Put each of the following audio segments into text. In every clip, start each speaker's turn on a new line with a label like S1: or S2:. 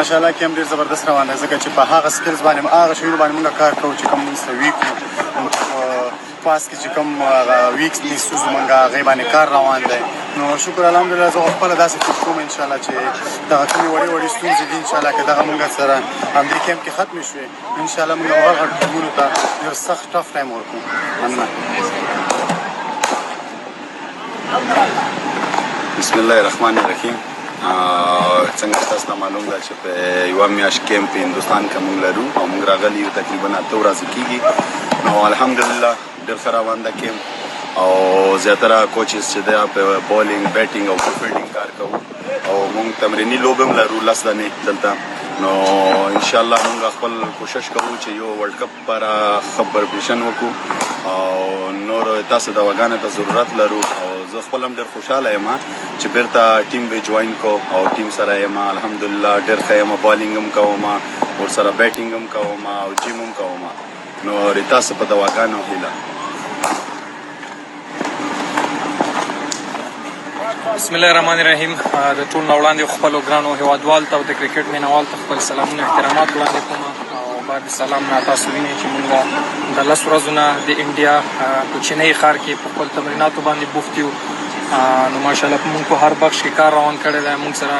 S1: ماشاءالله کې هم ډېر زبردست روان دی ځکه چې په هغه سکلز باندې هغه شیانو باندې موږ کار کوو چې کوم موږ سره ویک پاس کې چې کوم ویکس نیسو زمونږ هغې باندې کار روان دی نو شکر الحمدلله زه خپله داسې فکر کوم انشاءالله چې دغه کومې وړې وړې ستونزې دي انشاءالله که دغه موږ سره همدې کیمپ کې ختمې شوې انشاءالله موږ غټ غټ ټیمونو ته ډېر سخت ټف ټایم ورکړو مننه
S2: بسم الله الرحمن الرحیم څنګه تاسو ته معلوم ده چې په یوه میاشت کیمپ په هندوستان کې موږ لرو او موږ راغلي یو تقریبا 8 ورځې کېږي نو الحمدلله ډېر ښه روان ده کیمپ او زیاتره کوچز چې دی په بالینګ بیټینګ او فیلډینګ کار کوو او موږ تمریني لوبې هم لرو 10 دانې دلته نو انشاءالله موږ خپل کوشش کوو چې یو ورلډ کپ لپاره ښه پریپریشن وکړو او نور تاسو دواګانو ته ضرورت لرو او زه خپل هم ډېر خوشحاله یم چې بیرته ټیم به جوین کو او ټیم سره یم الحمدلله ډېر ښه یم بالینګ هم کوم ورسره بیټینګ هم کوم او جیم هم کوم نو تاسو په دواګانو هیله
S3: بسم الله الرحمن الرحیم د ټول نه وړاندې خپلو ګرانو هیوادوالو ته او د کرکټ مینوالو ته خپل سلامونه احترامات وړاندې کوم او بعد سلام نه تاسو وینئ چې موږ د 10 ورځو نه د انډیا کوچنۍ ښار کې په خپل تمریناتو باندې بوخت یو نو ماشاءالله موږ په هر بخش کې کار روان کړی دی موږ سره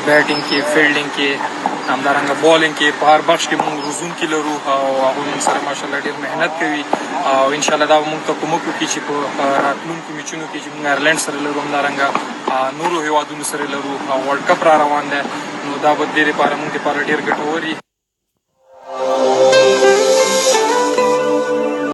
S3: بیټینګ کې فیلډینګ کې همدارنګه بالینګ کې په هر بخش کې موږ روزونکي لرو او هغوی موږ سره ماشاءالله ډېر محنت کوي او انشاءالله دا موږ ته کومک وکړي چې په راتلونکو میچونو کې چې موږ آیرلینډ سره لرو همدارنګه نورو هیوادونو سره لرو ورلډ کپ را روان دی نو دا به د دې لپاره موږ لپاره ډېر ګټور وي